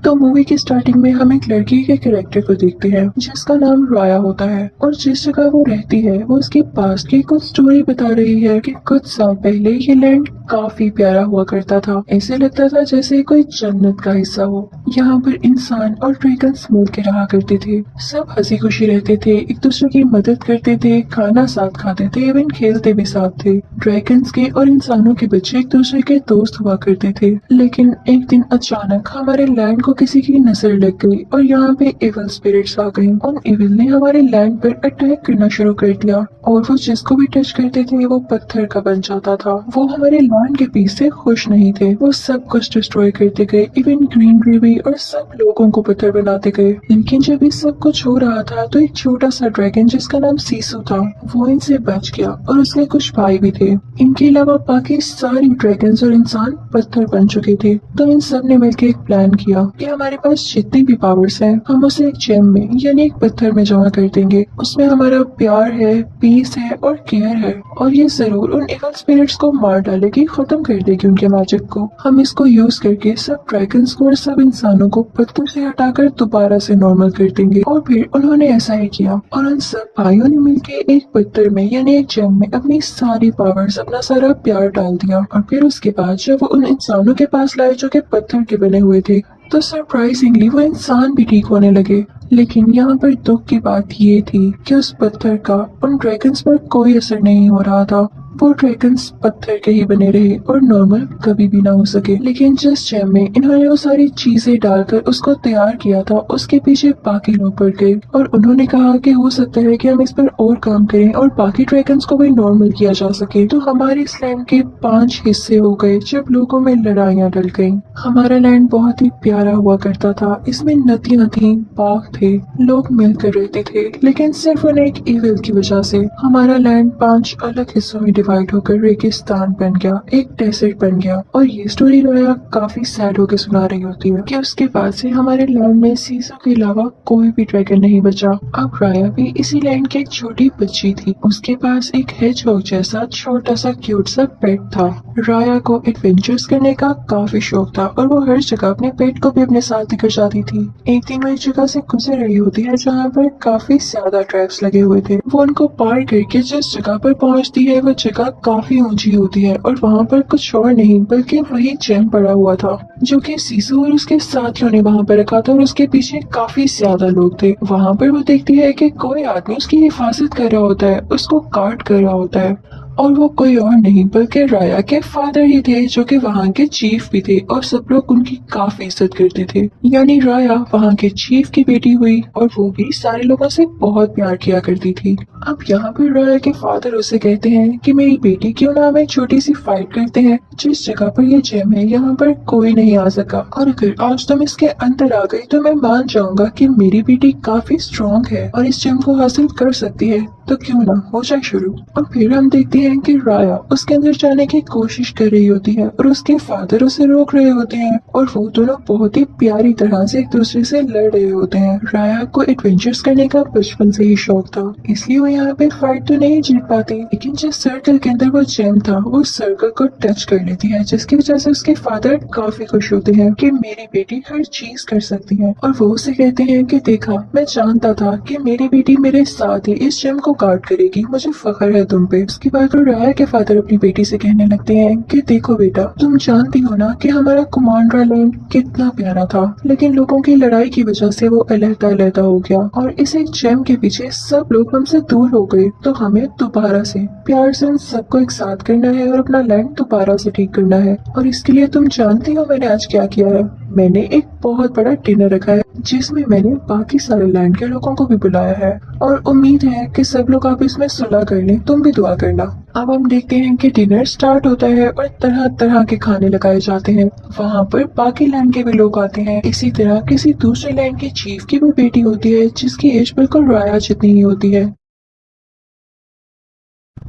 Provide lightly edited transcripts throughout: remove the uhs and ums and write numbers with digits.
तो मूवी की स्टार्टिंग में हम एक लड़की के कैरेक्टर को देखते हैं जिसका नाम राया होता है और जिस जगह वो रहती है वो उसके पास की कुछ स्टोरी बता रही है कि कुछ साल पहले ये लैंड काफी प्यारा हुआ करता था। ऐसे लगता था जैसे कोई जन्नत का हिस्सा हो। यहाँ पर इंसान और ड्रैगन्स मिल के रहा करते थे। सब हंसी खुशी रहते थे, एक दूसरे की मदद करते थे, खाना साथ खाते थे, इवन खेलते भी साथ थे। ड्रैगन्स के और इंसानों के बच्चे एक दूसरे के दोस्त हुआ करते थे। लेकिन एक दिन अचानक हमारे लैंड को किसी की नजर लग गई और यहाँ पे एविल स्पिरिट्स आ गए। उन एविल ने हमारे लैंड पर अटैक करना शुरू कर दिया और वो जिसको भी टच करते थे वो पत्थर का बन जाता था। वो हमारे लैंड के पीस से खुश नहीं थे, वो सब कुछ डिस्ट्रॉय करते गए, इवन ग्रीनरी भी, और सब लोगों को पत्थर बनाते गए। लेकिन जब ये सब कुछ हो रहा था तो एक छोटा सा ड्रैगन जिसका नाम सीसू था वो इनसे बच गया और उसके कुछ भाई भी थे। इनके अलावा बाकी सारी ड्रैगन्स और इंसान पत्थर बन चुके थे। तो इन सब ने मिलकर एक प्लान किया कि हमारे पास जितनी भी पावर्स हैं हम उसे एक जेम में यानी एक पत्थर में जमा कर देंगे। उसमें हमारा प्यार है, पीस है और केयर है, और ये जरूर उन इवल स्पिरिट्स को मार डालेगी, खत्म कर देगी उनके मैजिक को। हम इसको यूज करके सब ड्रैगन्स को और सब इंसानों को पत्थर से हटाकर दोबारा से नॉर्मल कर देंगे। और फिर उन्होंने ऐसा ही किया और उन सब भाइयों ने मिलकर एक पत्थर में यानी एक जेम में अपनी सारी पावर्स, अपना सारा प्यार डाल दिया। और फिर उसके बाद जब वो उन इंसानों के पास लाए जो कि पत्थर के बने हुए थे तो सरप्राइजिंगली वो इंसान भी ठीक होने लगे। लेकिन यहाँ पर दुख की बात ये थी कि उस पत्थर का उन ड्रैगन्स पर कोई असर नहीं हो रहा था। वो ड्रैगन्स पत्थर के ही बने रहे और नॉर्मल कभी भी ना हो सके। लेकिन जिस जेम में इन्होंने वो सारी चीजें डालकर उसको तैयार किया था उसके पीछे बाकी लोग पड़ गए और उन्होंने कहा कि हो सकता है कि हम इस पर और काम करें और बाकी ड्रैगन्स को भी नॉर्मल किया जा सके। तो हमारे इस लैंड के 5 हिस्से हो गए जब लोगों में लड़ाइयाँ डल गई। हमारा लैंड बहुत ही प्यारा हुआ करता था, इसमें नदियाँ थी, बाग थे, लोग मिलकर रहते थे। लेकिन सिर्फ उन एक इविल की वजह से हमारा लैंड 5 अलग हिस्सों में डिवाइड होकर रेगिस्तान बन गया, एक डेजर्ट बन गया। और ये स्टोरी राया काफी सैड होकर सुना रही होती है कि उसके बाद से हमारे लैंड में सीसो के अलावा कोई भी ड्रैगन नहीं बचा। अब राया भी इसी लैंड की एक छोटी बच्ची थी, उसके पास एक हेजहॉग जैसा छोटा सा क्यूट सा पेट था। राया को एडवेंचर्स करने का काफी शौक था और वो हर जगह अपने पेट को भी अपने साथ लेकर जाती थी। एक दिन वो एक जगह से गुजर रही होती है जहाँ पर काफी ज्यादा ट्रैप्स लगे हुए थे। वो उनको पार करके जिस जगह पर पहुँचती है वो जगह काफी ऊंची होती है और वहाँ पर कुछ और नहीं बल्कि वही जेम पड़ा हुआ था जो कि सीसू और उसके साथियों ने वहाँ पर रखा था और उसके पीछे काफी ज्यादा लोग थे। वहाँ पर वो देखती है कि कोई आदमी उसकी हिफाजत कर रहा होता है, उसको गार्ड कर रहा होता है, और वो कोई और नहीं बल्कि राया के फादर ही थे जो कि वहाँ के चीफ भी थे और सब लोग उनकी काफी इज्जत करते थे। यानी राया वहाँ के चीफ की बेटी हुई और वो भी सारे लोगों से बहुत प्यार किया करती थी। अब यहाँ पर राया के फादर उसे कहते हैं कि मेरी बेटी क्यों ना हम एक छोटी सी फाइट करते हैं, जिस जगह पर ये जेम है यहाँ पर कोई नहीं आ सका, और अगर आज तुम इसके अंदर आ गई तो मैं मान जाऊंगा कि मेरी बेटी काफी स्ट्रॉन्ग है और इस जेम को हासिल कर सकती है, तो क्यों ना हो जाए शुरू। और फिर हम देखते हैं कि राया उसके अंदर जाने की कोशिश कर रही होती है और उसके फादर उसे रोक रहे होते हैं और वो दोनों बहुत ही प्यारी तरह से एक दूसरे से लड़ रहे होते हैं। राया को एडवेंचर्स करने का बचपन से ही शौक था, इसलिए वो यहाँ पे फाइट तो नहीं जीत पाती, लेकिन जिस सर्कल के अंदर वो जेम था वो सर्कल को टच कर लेती है, जिसकी वजह से उसके फादर काफी खुश होते हैं कि मेरी बेटी हर चीज कर सकती है। और वो उसे कहते हैं कि देखा, मैं जानता था कि मेरी बेटी मेरे साथ ही इस जेम को गार्ड करेगी, मुझे फख्र है तुम पे। उसके बाद तो राया के फादर अपनी बेटी से कहने लगते हैं कि देखो बेटा, तुम जानती हो ना कि हमारा कुमांड्रा लैंड कितना प्यारा था, लेकिन लोगों की लड़ाई की वजह से वो अलहदा हो गया और इस एक जेम के पीछे सब लोग हमसे दूर हो गए। तो हमें दोबारा से प्यार से उन सबको एक साथ करना है और अपना लैंड दोबारा से ठीक करना है। और इसके लिए तुम जानती हो मैंने आज क्या किया है? मैंने एक बहुत बड़ा डिनर रखा है जिसमें मैंने बाकी सारे लैंड के लोगों को भी बुलाया है और उम्मीद है कि सब लोग आप इसमें सुलह कर लें, तुम भी दुआ करना। अब हम देखते हैं कि डिनर स्टार्ट होता है और तरह तरह के खाने लगाए जाते हैं। वहाँ पर बाकी लैंड के भी लोग आते हैं। इसी तरह किसी दूसरे लैंड के चीफ की भी बेटी होती है जिसकी एज बिल्कुल राया जितनी ही होती है।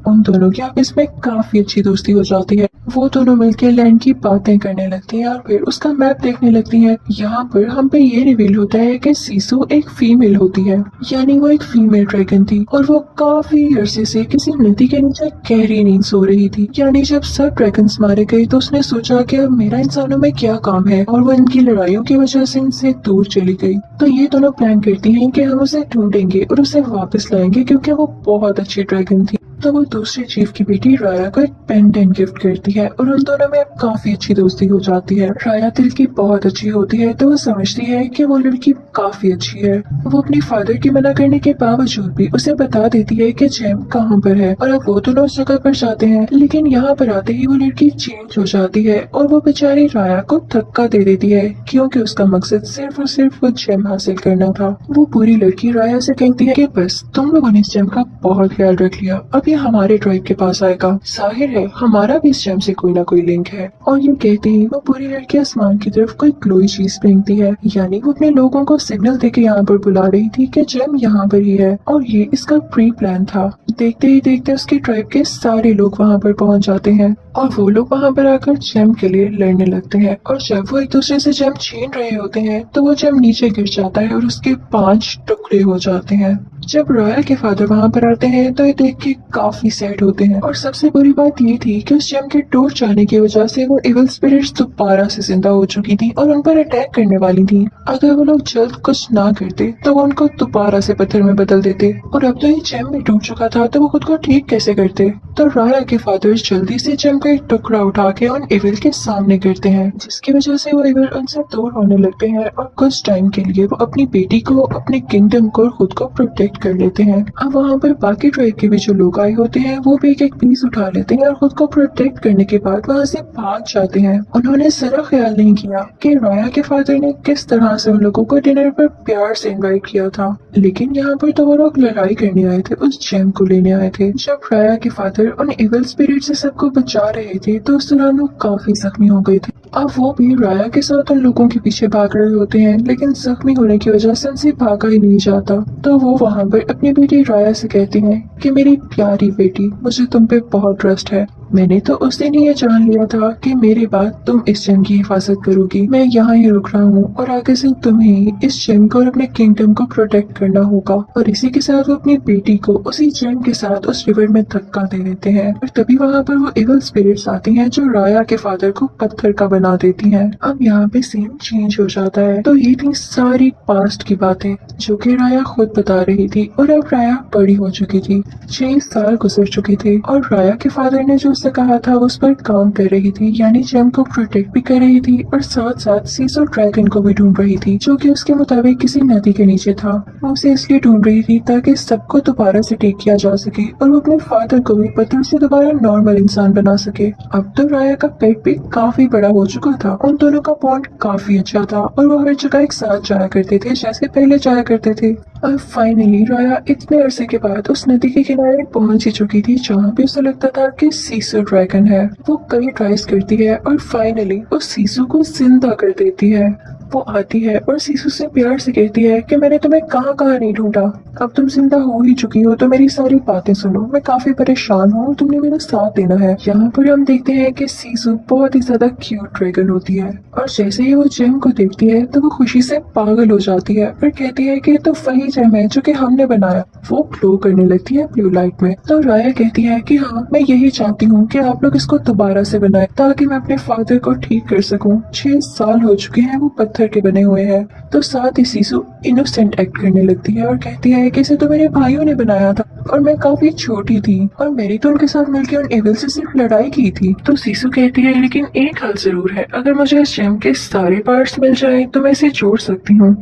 उन दोनों की आपस में काफी अच्छी दोस्ती हो जाती है। वो दोनों मिलकर लैंड की बातें करने लगती हैं और फिर उसका मैप देखने लगती हैं। यहाँ पर हम पे ये रिवील होता है कि सीसू एक फीमेल होती है, यानी वो एक फीमेल ड्रैगन थी और वो काफी अरसे से किसी नदी के नीचे गहरी नींद सो रही थी। यानी जब सब ड्रैगन्स मारे गए तो उसने सोचा कि अब मेरा इंसानों में क्या काम है, और वो इनकी लड़ाइयों की वजह से इनसे दूर चली गई। तो ये दोनों प्लान करती हैं कि हम उसे ढूंढेंगे और उसे वापस लाएंगे क्योंकि वो बहुत अच्छी ड्रैगन थी। तो वो दूसरे चीफ की बेटी राया को एक पेंडेंट गिफ्ट करती है और उन दोनों में काफी अच्छी दोस्ती हो जाती है। राया दिल की बहुत अच्छी होती है तो वो समझती है कि वो लड़की काफी अच्छी है। वो अपने फादर के मना करने के बावजूद भी उसे बता देती है कि जेम कहाँ पर है, और अब वो दोनों उस जगह पर जाते हैं। लेकिन यहाँ पर आते ही वो लड़की चेंज हो जाती है और वो बेचारी राया को धक्का दे देती है क्योंकि उसका मकसद सिर्फ और सिर्फ वो जेम हासिल करना था। वो पूरी लड़की राया से कहती है कि बस तुम लोगों ने इस जेम का बहुत ख्याल रख लिया, अब ये हमारे ट्राइब के पास आएगा। जाहिर है हमारा भी इस जेम से कोई ना कोई लिंक है। और ये कहते ही वो पूरी लड़की आसमान की तरफ कोई ग्लोई चीज फेंकती है, यानी वो अपने लोगों को सिग्नल देके यहाँ पर बुला रही थी कि जेम यहाँ पर ही है। और ये इसका प्री प्लान था। देखते ही देखते उसके ट्राइब के सारे लोग वहाँ पर पहुँच जाते हैं और वो लोग वहाँ पर आकर जेम के लिए लड़ने लगते हैं। और जब वो एक दूसरे से जेम छीन रहे होते हैं तो वो जेम नीचे गिर जाता है और उसके 5 टुकड़े हो जाते हैं। जब रॉयल के फादर वहाँ पर आते हैं तो ये देख के काफी सैड होते हैं। और सबसे बुरी बात ये थी कि उस जेम के टूट जाने की वजह से वो इविल स्पिरिट्स दोबारा से जिंदा हो चुकी थी और उन पर अटैक करने वाली थी। अगर वो लोग जल्द कुछ ना करते तो वो उनको दोबारा से पत्थर में बदल देते, और अब तो ये जेम भी टूट चुका था तो वो खुद को ठीक कैसे करते। तो राया के फादर जल्दी से जेम का एक टुकड़ा उठा के उन इविल के सामने गिरते हैं, जिसकी वजह से वो इविल उनसे दूर होने लगते हैं और कुछ टाइम के लिए वो अपनी बेटी को, अपने किंगडम को और खुद को प्रोटेक्ट कर लेते हैं। अब वहाँ पर बाकी ट्राइब के भी जो लोग आए होते हैं वो भी एक पीस उठा लेते हैं और खुद को प्रोटेक्ट करने के बाद वहाँ से भाग जाते हैं। उन्होंने जरा ख्याल नहीं किया कि राया के फादर ने किस तरह से उन लोगों को डिनर पर प्यार से इनवाइट किया था, लेकिन यहाँ पर तो वो लोग लड़ाई करने आए थे, उस जेम को लेने आए थे। जब राया के फादर उन इविल स्पिरिट से सबको बचा रहे थे तो उस दौरान वो काफी जख्मी हो गए थे। अब वो भी राया के साथ उन लोगों के पीछे भाग रहे होते हैं, लेकिन जख्मी होने की वजह से उनसे भागा ही नहीं जाता। तो वो वहाँ पर अपनी बेटी राया से कहती हैं कि मेरी प्यारी बेटी, मुझे तुम पे बहुत ट्रस्ट है। मैंने तो उस दिन ही ये जान लिया था कि मेरे बाद तुम इस जेम की हिफाजत करोगी। मैं यहाँ ही रुक रहा हूँ और आगे से तुम्हें ही इस जेम को और अपने किंगडम को प्रोटेक्ट करना होगा। और इसी के साथ वो अपनी बेटी को उसी जेम के साथ उस रिवर में धक्का दे देते हैं और तभी वहाँ पर वो इविल स्पिरिट्स आती हैं जो राया के फादर को पत्थर का बना देती हैं। अब यहाँ पे सीन चेंज हो जाता है। तो ये थी सारी पास्ट की बातें जो कि राया खुद बता रही थी, और अब राया बड़ी हो चुकी थी, 6 साल गुजर चुके थे और राया के फादर ने जो उससे कहा था उस पर काम कर रही थी, यानी जेम को प्रोटेक्ट भी कर रही थी और साथ साथ सीसो ड्रैगन को भी ढूंढ रही थी, जो कि उसके मुताबिक किसी नदी के नीचे था। वो उसे इसलिए ढूंढ रही थी ताकि सबको दोबारा से टेक किया जा सके और वो अपने फादर को भी पत्थर से दोबारा नॉर्मल इंसान बना सके। अब तो राया का पेट भी काफी बड़ा हो चुका था, उन दोनों का बॉन्ड काफी अच्छा था और वो हर जगह एक साथ जाया करते थे जैसे पहले जाया करते थे। अब फाइनली राया इतने अरसे के बाद उस नदी के किनारे पहुंच ही चुकी थी जहाँ पे उसे लगता था कि सीसू ड्रैगन है। वो कई ट्राइज करती है और फाइनली उस सीसू को जिंदा कर देती है। वो आती है और सीसू से प्यार से कहती है कि मैंने तुम्हें कहाँ कहाँ नहीं ढूंढा, अब तुम जिंदा हो ही चुकी हो तो मेरी सारी बातें सुनो, मैं काफी परेशान हूँ और तुमने मेरा साथ देना है। यहाँ पर हम देखते हैं कि सीसू बहुत ही ज्यादा क्यूट ड्रैगन होती है और जैसे ही वो जेम को देखती है तो वो खुशी से पागल हो जाती है और कहती है कि तो वही जेम है जो कि हमने बनाया। वो ग्लो करने लगती है ब्लू लाइट में। तो राया कहती है कि हाँ, मैं यही चाहती हूँ कि आप लोग इसको दोबारा से बनाए ताकि मैं अपने फादर को ठीक कर सकूँ। 6 साल हो चुके हैं, वो पत्थर के बने हुए हैं। तो साथ ही सीसू इनोसेंट एक्ट करने लगती है और कहती है कि इसे तो मेरे भाइयों ने बनाया था और मैं काफी छोटी थी और मेरी तो उनके साथ मिलकर उन एविल से सिर्फ लड़ाई की थी। तो सीसू कहती है लेकिन एक हल जरूर है, अगर मुझे इस जेम के सारे पार्ट्स मिल जाए तो मैं इसे जोड़ सकती हूँ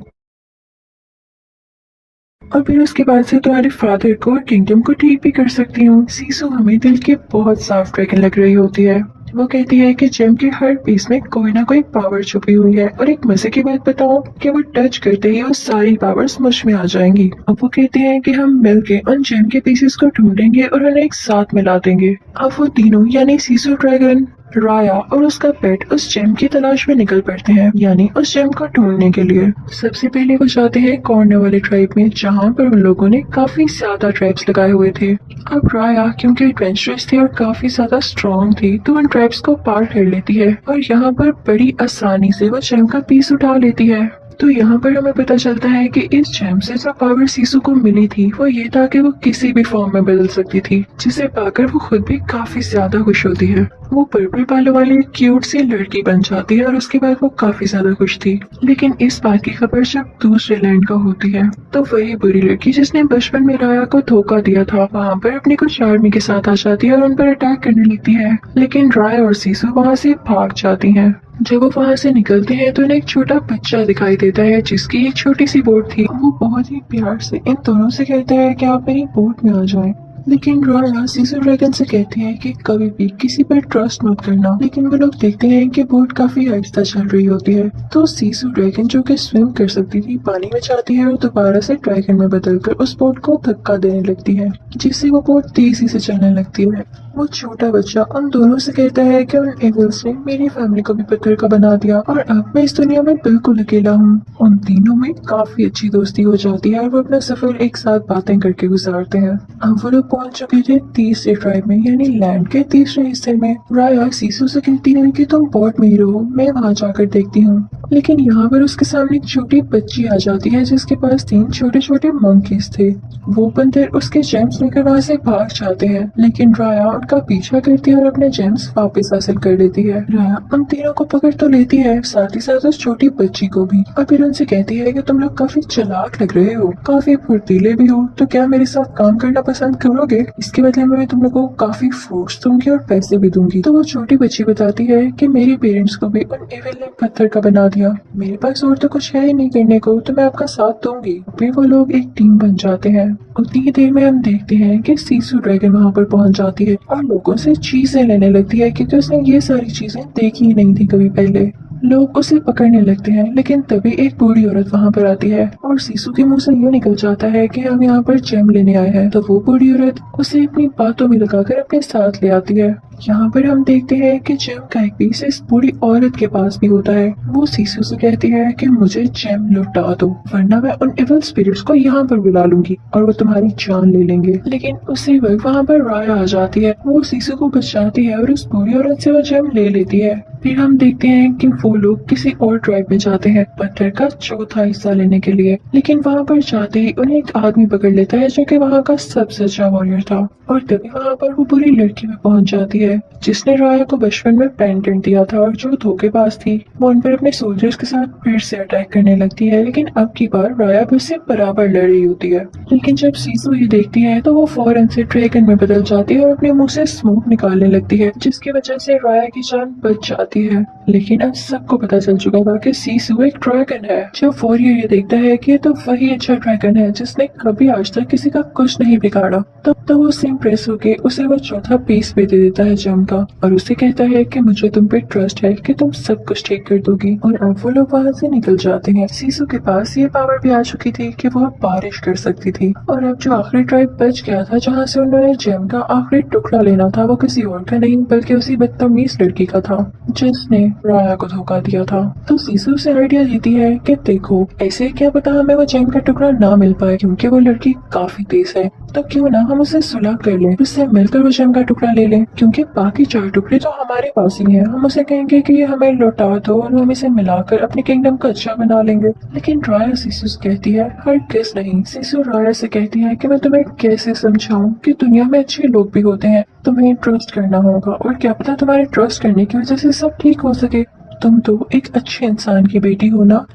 और फिर उसके बाद से तुम्हारे फादर को और किंगडम को ठीक भी कर सकती हूँ। सीसू हमें दिल की बहुत साफ ड्रैगन लग रही होती है। वो कहती है कि जेम के हर पीस में कोई ना कोई पावर छुपी हुई है और एक मजे की बात बताऊं कि वो टच करते ही वो सारी पावर्स मुझ में आ जाएंगी। अब वो कहते हैं कि हम मिलके उन जेम के पीसेस को ढूंढेंगे और उन्हें एक साथ मिला देंगे। अब वो तीनों यानी सीसू ड्रैगन, राया और उसका पेट उस जेम की तलाश में निकल पड़ते हैं, यानी उस जेम को ढूंढने के लिए। सबसे पहले वो जाते हैं कॉर्नर वाले ट्राइब में, जहाँ पर उन लोगों ने काफी ज्यादा ट्राइब्स लगाए हुए थे। अब राया क्योंकि एडवेंचरस थी और काफी ज्यादा स्ट्रॉन्ग थी, तो उन ट्राइब्स को पार कर लेती है और यहाँ पर बड़ी आसानी से वो जेम का पीस उठा लेती है। तो यहाँ पर हमें पता चलता है कि इस जेम से जो पावर सीसू को मिली थी वो ये था कि वो किसी भी फॉर्म में बदल सकती थी, जिसे पाकर वो खुद भी काफी ज्यादा खुश होती है। वो पर्पल बालों वाली क्यूट सी लड़की बन जाती है और उसके बाद वो काफी ज्यादा खुश थी। लेकिन इस बात की खबर जब दूसरे लैंड का होती है, तो वही बुरी लड़की जिसने बचपन में राया को धोखा दिया था वहाँ पर अपनी कुछ आर्मी के साथ आ जाती है और उन पर अटैक करने लगती है। लेकिन राया और सीसू वहाँ से भाग जाती हैं। जब वो वहाँ से निकलते हैं तो उन्हें एक छोटा बच्चा दिखाई देता है जिसकी एक छोटी सी बोट थी। वो बहुत ही प्यार से इन दोनों से कहता है कि आप मेरी बोट में आ जाएं। लेकिन राया सीसू ड्रैगन से कहते हैं कि कभी भी किसी पर ट्रस्ट मत करना। लेकिन वो लोग देखते हैं कि बोट काफी आहिस्ता चल रही होती है, तो सीसू ड्रैगन जो कि स्विम कर सकती थी पानी में जाती है और दोबारा से ड्रैगन में बदलकर उस बोट को धक्का देने लगती है, जिससे वो बोट तेजी से चलने लगती है। वो छोटा बच्चा उन दोनों से कहता है कि उन एविल्स ने मेरी फैमिली को भी पत्थर का बना दिया और अब मैं इस दुनिया में बिल्कुल अकेला हूँ। उन तीनों में काफी अच्छी दोस्ती हो जाती है और वो अपना सफर एक साथ बातें करके गुजारते हैं। अब वो लोग पहुंच चुके थे तीसरे ट्राइब में, यानी लैंड के तीसरे हिस्से में। राया सीसू से कहती है कि तुम बोट में ही रहो, मैं वहाँ जाकर देखती हूँ। लेकिन यहाँ पर उसके सामने एक छोटी बच्ची आ जाती है जिसके पास 3 छोटे छोटे मंकीज थे। वो बंदर उसके जेम्स लेकर वहाँ से भाग जाते हैं, लेकिन राया उनका पीछा करती है और अपने जेम्स वापस हासिल कर लेती है। राया उन तीनों को पकड़ तो लेती है, साथ ही साथ उस छोटी बच्ची को भी, और फिर उनसे कहती है कि तुम लोग काफी चालाक लग रहे हो, काफी फुर्तीले भी हो, तो क्या मेरे साथ काम करना पसंद करोगे? इसके बदले में मैं तुम लोगों को काफी फ्रूट्स दूंगी और पैसे भी दूंगी। तो वो छोटी बच्ची बताती है कि मेरे पेरेंट्स को भी उन एविल ने पत्थर का बना दिया, मेरे पास और तो कुछ है ही नहीं करने को, तो मैं आपका साथ दूंगी। फिर वो लोग एक टीम बन जाते हैं। उतनी ही देर में हम देखते हैं कि सीसू ड्रैगन वहाँ पर पहुंच जाती है और लोगों से चीजें लेने लगती है, क्योंकि उसने ये सारी चीजें देखी ही नहीं थी कभी पहले। लोग उसे पकड़ने लगते हैं, लेकिन तभी एक बूढ़ी औरत वहाँ पर आती है और सीसू के मुंह से ये निकल जाता है कि हम यहाँ पर जेम लेने आए हैं। तो वो बूढ़ी औरत उसे अपनी बातों में लगाकर अपने साथ ले आती है। यहाँ पर हम देखते हैं कि जेम का एक पीस इस बूढ़ी औरत के पास भी होता है। वो सीसू से कहती है कि मुझे जेम लौटा दो, वरना मैं उन एविल स्पिरिट्स को यहाँ पर बुला लूंगी और वो तुम्हारी जान ले लेंगे। लेकिन उसी वक्त वहाँ पर राया आ जाती है, वो सीसू को बचाती है और उस बूढ़ी औरत से वो जेम ले लेती है। फिर हम देखते हैं कि वो लोग किसी और ट्राइब में जाते हैं पत्थर का चौथा हिस्सा लेने के लिए। लेकिन वहाँ पर जाते ही उन्हें एक आदमी पकड़ लेता है जो कि वहाँ का सबसे अच्छा वॉरियर था, और तभी वहाँ पर वो बुरी लड़की में पहुँच जाती है जिसने राया को बचपन में पेंडेंट दिया था और जो धोखेबाज थी। वो उन पर अपने सोल्जर्स के साथ फिर से अटैक करने लगती है, लेकिन अब की बार राया भी उससे बराबर लड़ रही होती है। लेकिन जब सीसू ये देखती है तो वो फौरन से ड्रैगन में बदल जाती है और अपने मुंह से स्मोक निकालने लगती है, जिसकी वजह से राया की जान बच जाती है। लेकिन अब सबको पता चल चुका था कि सीसू एक ड्रैगन है। जब वॉरियर ये देखता है कि तो वही अच्छा ड्रैगन है जिसने कभी आज तक किसी का कुछ नहीं बिगाड़ा, तब तो वो उससे इम्प्रेस होके उसे वो चौथा पीस भी दे देता है जेम का और उसे कहता है कि मुझे तुम पे ट्रस्ट है कि तुम सब कुछ ठीक कर दोगी। और अब वो लोग वहाँ से निकल जाते हैं। सीसू के पास ये पावर भी आ चुकी थी कि वो अब बारिश कर सकती थी। और अब जो आखिरी ट्राइब बच गया था जहाँ से उन्होंने जेम का आखिरी टुकड़ा लेना था, वो किसी और का नहीं बल्कि उसी बदतमीज लड़की का था जिसने राया को धोखा दिया था। तो सीसू से आइडिया देती है कि देखो ऐसे क्या पता हमें वो जेम का टुकड़ा ना मिल पाए, क्योंकि वो लड़की काफी तेज है, तो क्यों ना हम उसे सुलह कर लें, उससे मिलकर वो जेम का टुकड़ा ले लें, क्योंकि बाकी 4 टुकड़े तो हमारे पास ही हैं। हम उसे कहेंगे कि ये हमें लौटा दो और हम इसे मिलाकर अपने किंगडम को अच्छा बना लेंगे। लेकिन राया सीसू से कहती है हरगिज़ नहीं। सीसू राया से कहती है कि मैं तुम्हें कैसे समझाऊं कि दुनिया में अच्छे लोग भी होते हैं, तुम्हें ट्रस्ट करना होगा और क्या पता तुम्हारे ट्रस्ट करने की वजह से सब ठीक हो सके। तुम तो एक अच्छे इंसान की बेटी हो ना।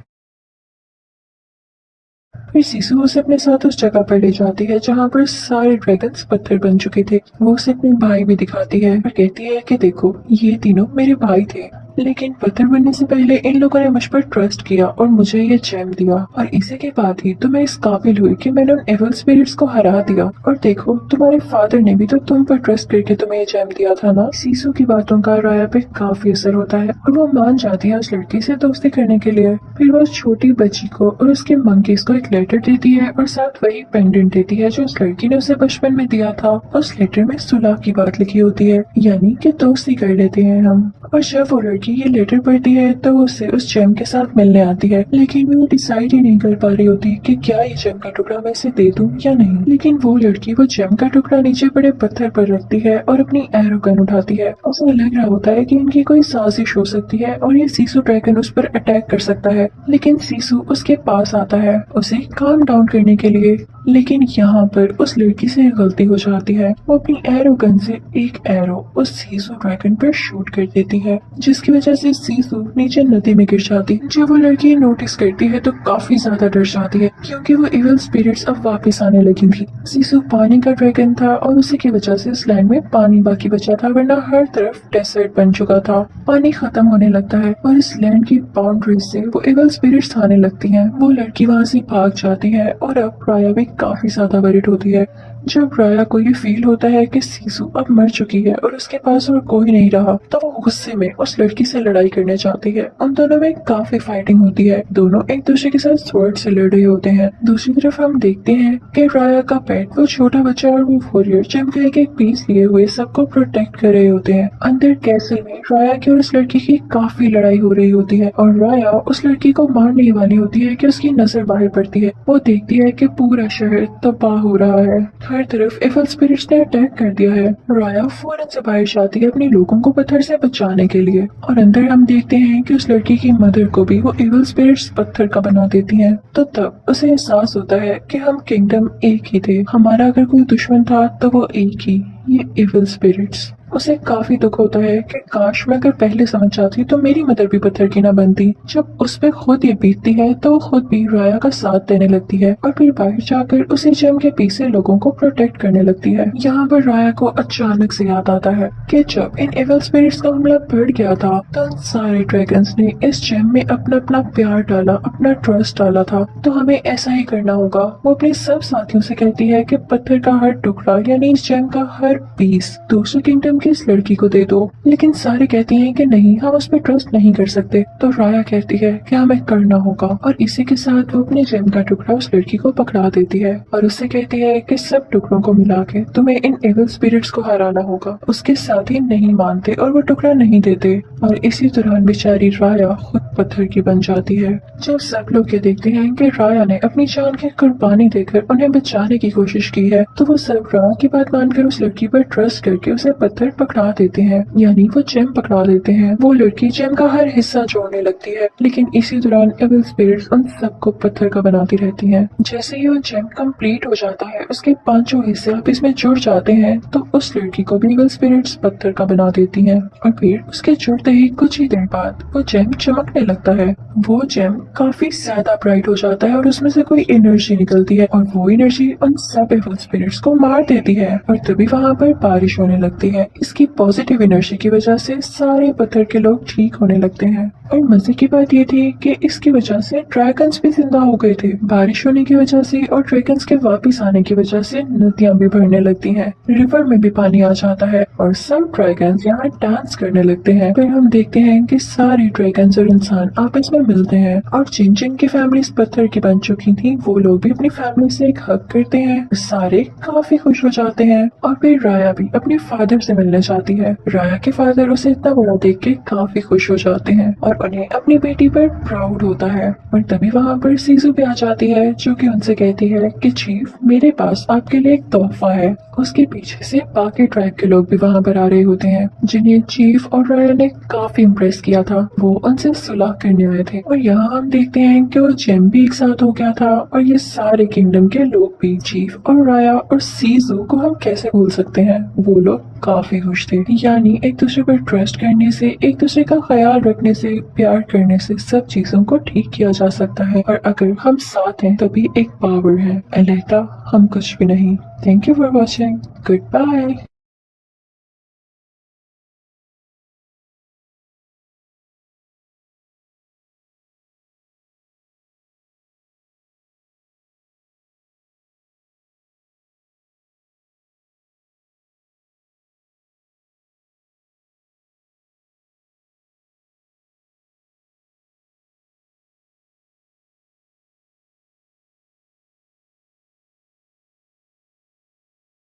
फिर सीसू उसे अपने साथ उस जगह पर ले जाती है जहाँ पर सारे ड्रैगन्स पत्थर बन चुके थे। वो उसे अपने भाई भी दिखाती है और कहती है कि देखो ये तीनों मेरे भाई थे लेकिन पत्थर बनने से पहले इन लोगों ने मुझ पर ट्रस्ट किया और मुझे ये जेम दिया, और इसी के बाद ही तो मैं इस काबिल हुई कि मैंने उन एविल स्पिरिट्स को हरा दिया। और देखो, तुम्हारे फादर ने भी तो तुम पर ट्रस्ट करके तुम्हें ये जेम दिया था ना। सीसू की बातों का राया पे काफी असर होता है और वो मान जाती है उस लड़की से दोस्ती करने के लिए। फिर वो उस छोटी बच्ची को और उसके मंकीज को एक लेटर देती है और साथ वही पेंडेंट देती है जो उस लड़की ने उसे बचपन में दिया था। उस लेटर में सुलह की बात लिखी होती है, यानी कि दोस्ती कर लेते हैं हम। और जब वो लड़की ये लेटर पढ़ती है तो वो उसे उस जेम के साथ मिलने आती है, लेकिन वो डिसाइड ही नहीं कर पा रही होती कि क्या ये जेम का टुकड़ा मैं इसे दे दूं या नहीं। लेकिन वो लड़की वो जेम का टुकड़ा नीचे पड़े पत्थर पर रखती है और अपनी एरो गन उठाती है। उसे लग रहा होता है कि इनकी कोई साजिश हो सकती है और ये सीसू ड्रैगन उस पर अटैक कर सकता है, लेकिन सीसू उसके पास आता है उसे काम डाउन करने के लिए। लेकिन यहाँ पर उस लड़की से गलती हो जाती है, वो अपनी एरो गन से एक एरो उस सीसू ड्रैगन पर शूट कर देती है, जिसकी वजह से सीसू नीचे नदी में गिर जाती है। जब वो लड़की नोटिस करती है तो काफी ज्यादा डर जाती है, क्योंकि वो इविल स्पिरिट्स अब वापस आने लगी थी। सीसू पानी का ड्रैगन था और उसी की वजह से इस लैंड में पानी बाकी बचा था, वरना हर तरफ डेजर्ट बन चुका था। पानी खत्म होने लगता है और इस लैंड की बाउंड्री से वो इविल स्पिरिट्स आने लगती हैं। वो लड़की वहाँ से भाग जाती है और अब राया भी काफी ज्यादा वरिड होती है। जब राया को ये फील होता है कि सीसू अब मर चुकी है और उसके पास और कोई नहीं रहा, तो वो गुस्से में उस लड़की से लड़ाई करने जाती है। उन दोनों में काफी फाइटिंग होती है, दोनों एक दूसरे के साथ स्वॉर्ड से लड़ रहे होते हैं। दूसरी तरफ हम देखते हैं कि राया का पेट, वो छोटा बच्चा और वो वॉरियर जेम का एक पीस लिए हुए सबको प्रोटेक्ट कर रहे होते हैं। अंदर कैसल में राया की और उस लड़की की काफी लड़ाई हो रही होती है और राया उस लड़की को मारने वाली होती है कि उसकी नजर बाहर पड़ती है। वो देखती है कि पूरा शहर तबाह हो रहा है, हर तरफ एविल स्पिरिट्स ने अटैक कर दिया है। राया फौरन से बाहर जाती है अपने लोगों को पत्थर से बचाने के लिए, और अंदर हम देखते हैं कि उस लड़की की मदर को भी वो एविल स्पिरिट्स पत्थर का बना देती हैं। तो तब उसे एहसास होता है कि हम किंगडम एक ही थे, हमारा अगर कोई दुश्मन था तो वो एक ही, ये एविल स्पिरिट्स। उसे काफी दुख होता है कि काश मैं अगर पहले समझ जाती तो मेरी मदर भी पत्थर की न बनती। जब उस पे खुद ये बीतती है तो वो खुद भी राया का साथ देने लगती है और फिर बाहर जाकर उसी जेम के पीछे लोगों को प्रोटेक्ट करने लगती है। यहाँ पर राया को अचानक से याद आता है कि जब इन एविल स्पिरिट्स का हमला बढ़ गया था तो उन सारे ड्रैगन्स ने इस जेम में अपना अपना प्यार डाला, अपना ट्रस्ट डाला था, तो हमें ऐसा ही करना होगा। वो अपने सब साथियों से कहती है कि पत्थर का हर टुकड़ा यानी इस जेम का हर पीस दूसरे किंगडम की इस लड़की को दे दो। लेकिन सारे कहती हैं कि नहीं, हम उस पर ट्रस्ट नहीं कर सकते। तो राया कहती है कि हमें करना होगा, और इसी के साथ वो अपने जेम का टुकड़ा उस लड़की को पकड़ा देती है और उससे कहती है कि सब टुकड़ों को मिला के तुम्हें इन एविल स्पिरिट्स को हराना होगा। उसके साथी नहीं मानते और वो टुकड़ा नहीं देते, और इसी दौरान बेचारी राया खुद पत्थर की बन जाती है। जब सब लोग ये देखते हैं कि राया ने अपनी जान की कुर्बानी देकर उन्हें बचाने की कोशिश की है, तो वो सब राया की बात मानकर उस लड़की पर ट्रस्ट करके उसे पत्थर पकड़ा देते हैं, यानी वो जेम पकड़ा देते हैं। वो लड़की जेम का हर हिस्सा जोड़ने लगती है, लेकिन इसी दौरान एविल स्पिरिट्स उन सबको पत्थर का बनाती रहती हैं। जैसे ही वो जेम कंप्लीट हो जाता है, उसके पांचों हिस्से आप इसमें जुड़ जाते हैं, तो उस लड़की को भी एविल स्पिरिट्स पत्थर का बना देती हैं। और फिर उसके जुड़ते ही कुछ ही देर बाद वो जेम चमकने लगता है। वो जेम काफी ज्यादा ब्राइट हो जाता है और उसमें से कोई एनर्जी निकलती है, और वो एनर्जी उन सब एविल स्पिरिट्स को मार देती है, और तभी वहाँ पर बारिश होने लगती है। इसकी पॉजिटिव एनर्जी की वजह से सारे पत्थर के लोग ठीक होने लगते हैं। और मजे की बात ये थी कि इसकी वजह से ड्रैगन्स भी जिंदा हो गए थे। बारिश होने की वजह से और ड्रैगन्स के वापस आने की वजह से नदियां भी भरने लगती हैं, रिवर में भी पानी आ जाता है और सब ड्रैगन्स यहाँ डांस करने लगते हैं। फिर हम देखते हैं कि सारे ड्रैगन्स और इंसान आपस में मिलते हैं, और जिन जिन की फैमिली पत्थर की बन चुकी थी वो लोग भी अपनी फैमिली से एक हग करते हैं। सारे काफी खुश हो जाते हैं, और फिर राया भी अपने फादर से मिलने जाती है। राया के फादर उसे इतना बड़ा देख के काफी खुश हो जाते हैं और उन्हें अपनी बेटी पर प्राउड होता है। और तभी वहाँ पर सीजू भी आ जाती है, जो कि उनसे कहती है कि चीफ, मेरे पास आपके लिए एक तोहफा है। उसके पीछे से बाकी ट्राइब के लोग भी वहाँ पर आ रहे होते हैं, जिन्हें चीफ और राया ने काफी इम्प्रेस किया था। वो उनसे सुलह करने आए थे, और यहाँ हम देखते हैं कि वो जेम भी एक साथ हो गया था, और ये सारे किंगडम के लोग भी चीफ और राया और सीजू को हम कैसे भूल सकते हैं। वो लोग काफी खुश थे, यानी एक दूसरे पर ट्रस्ट करने से, एक दूसरे का ख्याल रखने से, प्यार करने से सब चीजों को ठीक किया जा सकता है। और अगर हम साथ हैं तभी एक पावर है, अलहदा हम कुछ भी नहीं। Thank you for watching. Good bye.